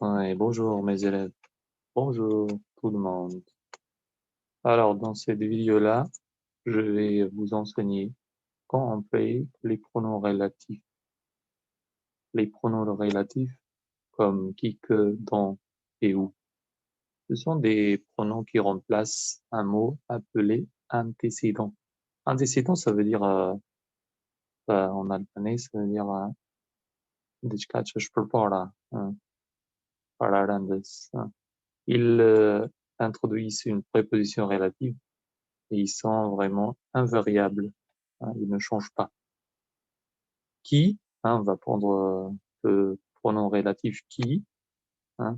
Ouais, bonjour mes élèves, bonjour tout le monde. Alors dans cette vidéo-là, je vais vous enseigner comment employer les pronoms relatifs. Les pronoms relatifs comme qui, que, dont et où. Ce sont des pronoms qui remplacent un mot appelé antécédent. Antécédent, ça veut dire, en albanais, ça veut dire diçka që është përpara, pararendës. Ils introduisent une préposition relative et ils sont vraiment invariables. Ils ne changent pas. Qui, on va prendre le pronom relatif qui,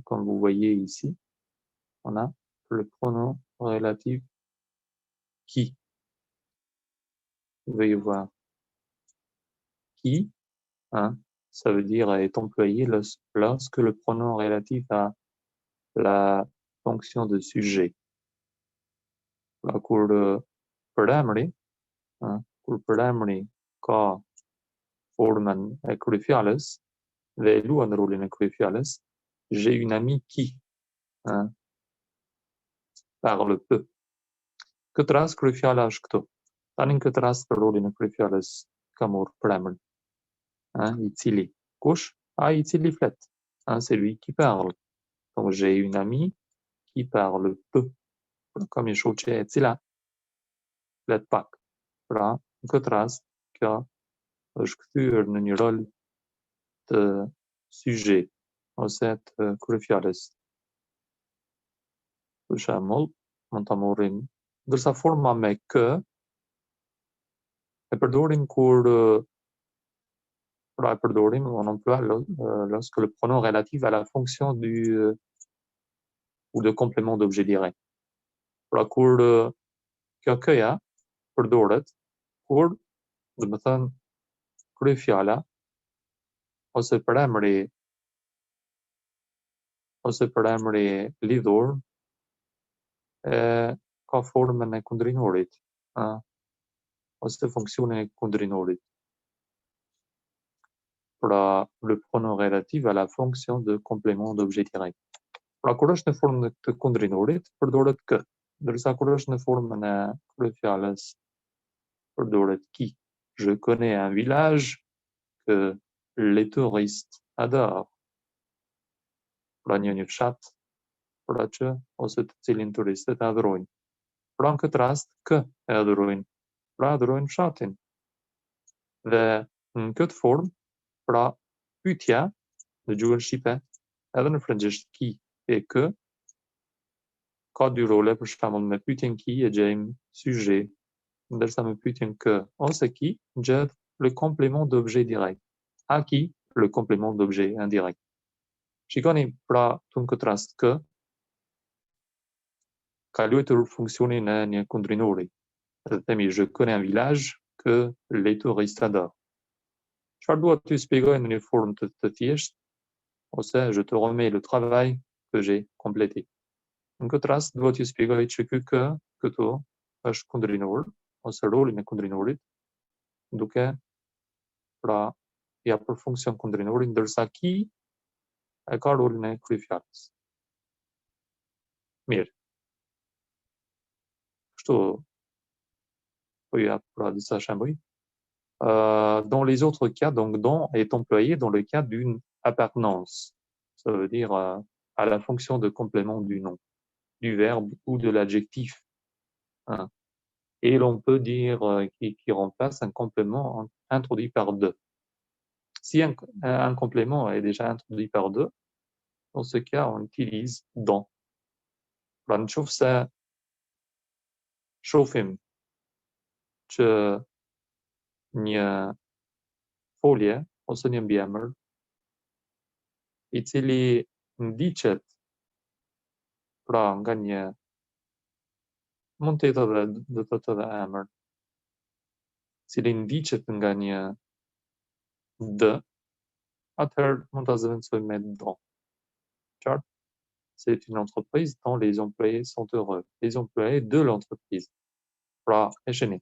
comme vous voyez ici, on a le pronom relatif qui. Veuillez voir. Qui, ça veut dire est employé lorsque le pronom relatif a la fonction de sujet. Kur përdemri, kur përdemri ka formën e kryefjalës dhe luan rolin e kryefjalës, j'ai une amie qui parle peu. Këtë rast kryefjala është këtu. Tani në këtë rast për rolin e kryefjalës ka marrë premër. I cili. Kush? Ai I cili flet. C'est lui qui parle. Donc j'ai une amie qui parle peu. Ka një shoqe e cila flet pak. Pra, në këtë rast, kjo është kthyer në një rol të sujet ose të kryefjalës. Për shembull, mund ta marrim, ndërsa forma me kë e përdorim kur e përdorim, on emploie lorsque le pronom relatif a la fonction ou de complément d'objet direct. Pra kur kjo këja përdoret kur, do të thënë, kryefjala ose përemri lidhur ka formën e kundërinorit, ose fonksionin e kundërinorit. Pra, le pronom relatif a la fonction de complément d'objet direct. Pra, kur është në formën të kundërinorit, përdoret kë, ndërsa kur është në formën e kryefjalës, përdoret qui. Je connais un village que les touristes adorent. Pra një fshat, pra që ose të cilin turistët adhurojnë. Pra në këtë rast, kë e adhurojnë? Pra adhurojnë fshatin. Dhe në këtë formë, pra pyetja në gjuhën shqipe, edhe në frëngjisht qui e kë, ka dy role, për shembull me pyetjen qui e gjejmë sujet, ndërsa me pyetjen kë ose qui gjet le complément d'objet direct. A qui, le complément d'objet indirect. Shikoni, pra, në këtë rast kë ka luajtur funksionin e një kundërinori. Dhe themi je connais un village que les touristes adorent. Çfarë dua t'ju shpjegoj në një formë të thjeshtë, ose je te remets le travail que j'ai complété. Në këtë rast dua t'ju shpjegoj që ky kë këtu është kundërinor ose rolin e kundërinorit, duke pra ja për funksion kundërinorin, ndërsa qui e ka rolin e kryefjalës. Mirë. Kështu po ju jap pra disa shembuj. Dans les autres cas, donc dans est employé dans le cas d'une appartenance. Ça veut dire à la fonction de complément du nom, du verbe ou de l'adjectif. Et l'on peut dire qui remplace un complément introduit par de. Si un complément est déjà introduit par de, dans ce cas, on utilise dans. Pra në qoftë se shohim që një folje ose një mbiemër I cili ndiqet pra nga një, mund të jetë edhe do të thotë edhe emër, I cili ndiqet nga një d, atëherë mund ta zëvendësojmë me dans. Qartë? C'est une entreprise dont les employés sont heureux. Les employés de l'entreprise. Pra, e shihni,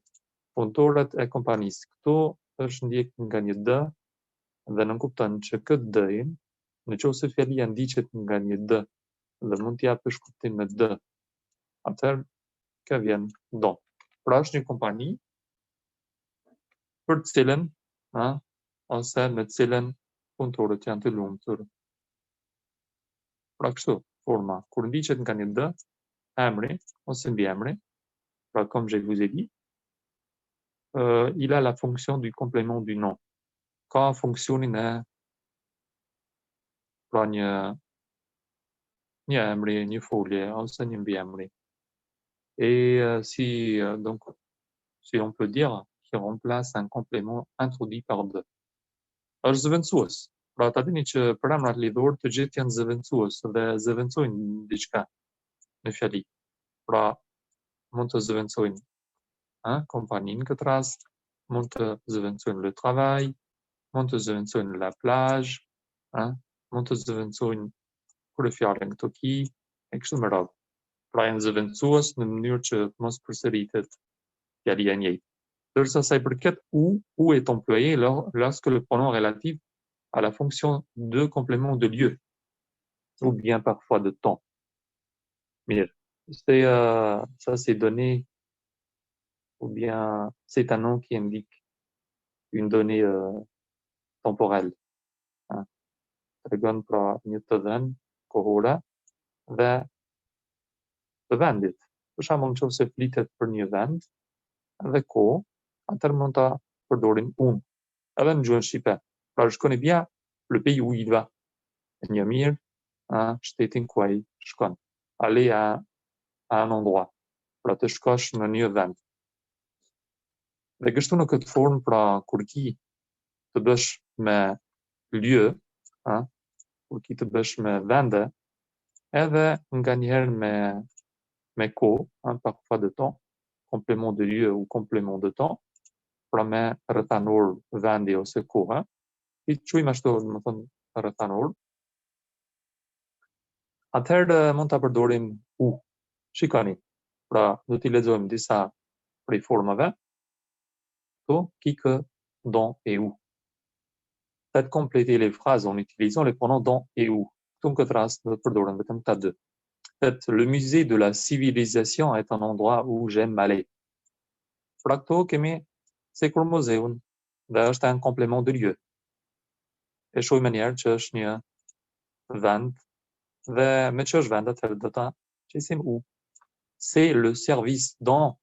punëtorët e kompanisë. Këtu është ndjek nga një d dhe nënkupton që këtë d-in Në qoftë se fjalia ndiqet nga një d dhe mund t'i japësh kuptim me d, atëherë ka vjen don. Pra është një kompani për të cilën, ose me të cilën punëtorët janë të lumtur. Pra kështu, forma, kur ndiqet nga një d, emri ose mbiemri, pra comme je vous ai dit, il a la fonction du complément du nom. Ka funksionin e pra një emri, një folje ose një mbiemri. Et donc, si on peut dire, qui remplace un complément introduit par de. Është zëvendësues. Pra ta dini që për emrat lidhor të gjithë janë zëvendësues dhe zëvendësojnë diçka në fjali. Pra mund të zëvendësojnë kompaninë këtë rast, mund të zëvendësojnë le travail, mund të zëvendësojnë la plage, mund të zëvendësojnë kryefjalën këto ki, e kështu me radhë. Pra janë zëvendësues në mënyrë që mos përsëritet fjalia e njëjtë. Dërsa sa i përket ou est employé lorsque le pronom relatif a la fonction de complément de lieu, ou bien parfois de temps. Mirë, ça c'est donné, ou bien c'est un nom qui indique une donnée temporelle. Tregon pra një të dhënë kohore dhe të vendit. Për shembull, nëse flitet për një vend dhe kohë, atëherë mund ta përdorim unë. Edhe në gjuhën shqipe. Pra shkoni via le pays où il va. Një mirë, shtetin ku ai shkon. Aller à un endroit. Pra të shkosh në një vend. Dhe kështu në këtë formë, pra kur ki të bësh me lieu, kur ki të bësh me vende, edhe nga njëherë me kohë, parfois de temps, complément de lieu ou complément de temps, pra me rrethanor vendi ose koha, i quajmë ashtu, do të thonë rrethanor. Atëherë mund ta përdorim u. Shikoni, pra do t'i lexojmë disa prej formave. Këtu, qui, que, dont et où. Faites compléter les phrases en utilisant les pronoms dont et où. Këtu në këtë rast do të përdoren vetëm këta dy. Le musée de la civilisation est un endroit où j'aime aller. Pra këtu kemi sikur muzeun dhe është un complément de lieu. E shohim njerë që është një vend dhe me që është vend atëherë do ta qesim u. C'est le service dont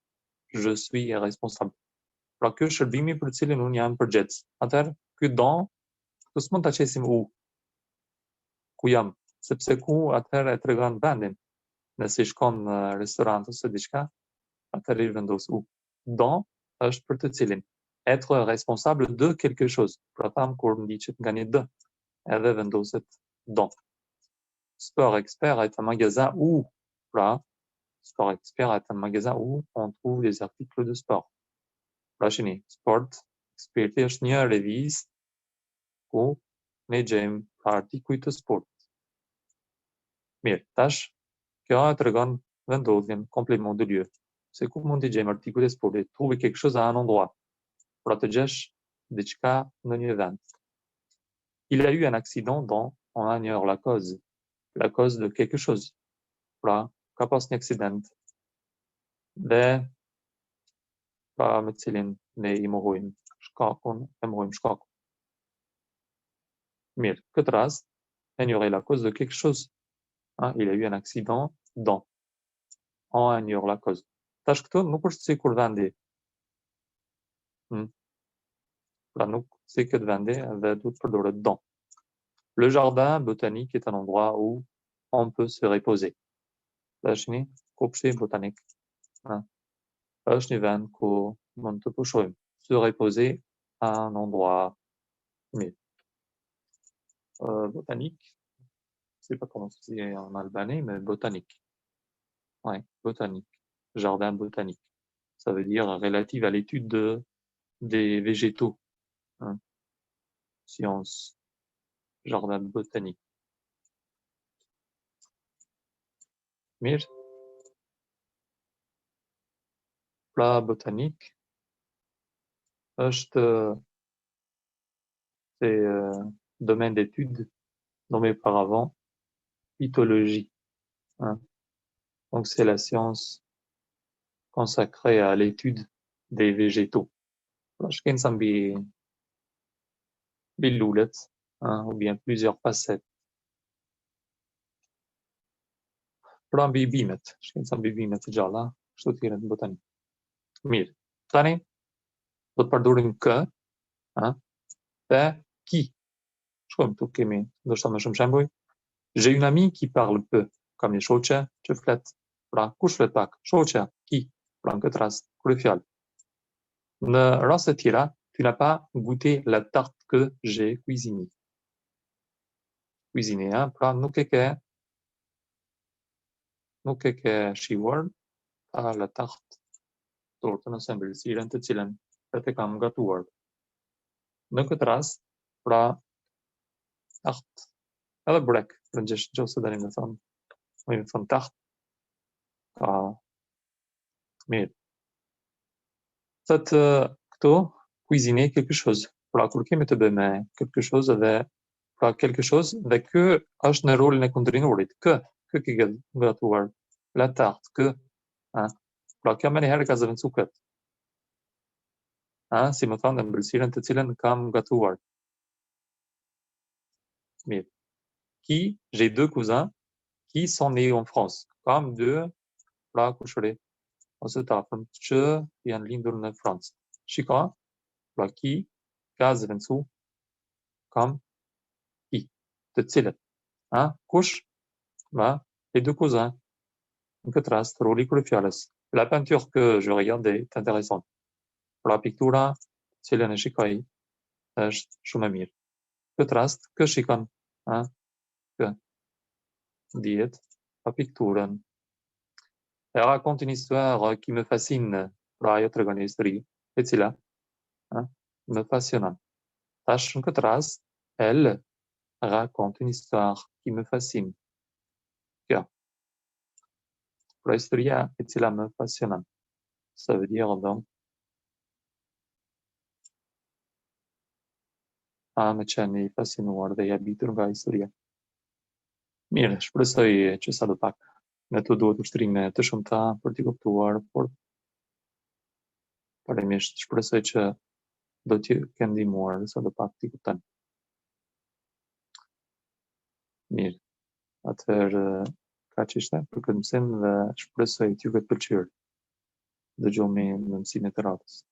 je suis responsable. Pra ky është shërbimi për cilin unë jam përgjegjës. Atëherë ky don do s'mund ta qesim u. Ku jam? Sepse ku atëherë e tregon vendin. Nëse shkon në restorant ose diçka, atëherë i vendos u. Don është për të cilin. Être responsable de quelque chose. Pra tham kur ndiqet nga një d, edhe vendoset don. Sport Expert est un magasin où, Sport Expert est un magasin où on trouve les articles de sport. Pra shini, Sport Expert është një revistë ku ne gjejmë artikuj të sport. Mirë, tash kjo e tregon vendosjen, complément de lieu. Se ku mund të gjejmë artikuj të sportit? Trouver quelque chose à un endroit. Pra të gjesh diçka në një vend. Il a eu un accident dont on ignore la cause. La cause de quelque chose. Pra, ka pas një aksident dhe pra me cilin ne i mohojmë shkakun, shkakun. Mirë, këtë rast, ignorer la cause de quelque chose. Il a eu un accident dont on ignore la cause. Tash këtu nuk është sikur vendi. Pra nuk si këtë vendi dhe du të përdoret dont. Le jardin botanique est un endroit où on peut se reposer. Tashni, kopshti botanik. Është një vend ku mund të pushojmë. Se reposer à un endroit. Mirë. Botanique, je sais pas comment se dit en albanais, mais botanique. Ouais, botanique. Jardin botanique. Ça veut dire relative à l'étude des végétaux. Science. Jardin botanique. Mirë. Pra botanique është domaine d'étude nommée auparavant phytologie. Hein. Donc, c'est la science consacrée à l'étude des végétaux. Je ken ça biloulet, hein, ou bien plusieurs facettes. Pra bimet, je ken ça bimet gjalla, kështu t'jera në botani. Mirë. Tani, do të përdorim kë, dhe qui. Shkojmë këtu kemi ndoshta më shumë shembuj. J'ai une amie qui parle peu, kam një shoqe që flet. Pra, kush flet pak? Shoqja, qui. Pra, në këtë rast, kryefjalë. Në raste tjera, tu n'as pas goûté la tarte que j'ai cuisinée. Cuisiné, pra nuk e ke shijuar la tarte, tortën ose ëmbëlsiren të cilën e kam gatuar. Në këtë rast, pra, tarte, edhe brek, për nëse dani me thonë tarte, ka mirë. Thëtë këtu, cuisiner quelque chose. Pra, kur kemi të bëjmë me quelque chose dhe kë është në rolin e kundërshtarit. Kë ke gatuar. La tarte, kë. Pra, kjo më njëherë ka zëvendësu këtë. Si më thonë ëmbëlsiren të cilën kam gatuar. Mirë. Qui, j'ai deux cousins qui sont nés en France. Kam dy, pra kushëri, ose të afërm që janë lindur në Francë. Shiko, pra qui ka zëvendësu kam qui, të cilët. Kush? Les deux cousins. Në këtë rast, roli kryefjalës. La peinture que je regardais est intéressante. Pra piktura, cilën e shikoj, është shumë e mirë. Në këtë rast, kë shikon? Kë. Dihet pa pikturën. Elle raconte une histoire qui me fascine. Pra ajo tregon një histori, e cila me passionon. Tash në këtë rast, elle raconte une histoire qui me fascine. Kjo. Pra historia e cila me passionon. Ça veut dire donc me qenë i fascinuar dhe i habitur nga historia. Mirë, shpresoj që sa do pak ne të duhet ushtrime të shumta për t'i kuptuar, por parimisht shpresoj që do t'ju kenë ndihmuar sa do pak t'i kupton. Mirë, atëherë kaq ishte për këtë mësim dhe shpresoj t'ju ketë pëlqyer. Dëgjohemi në mësimet e radhës.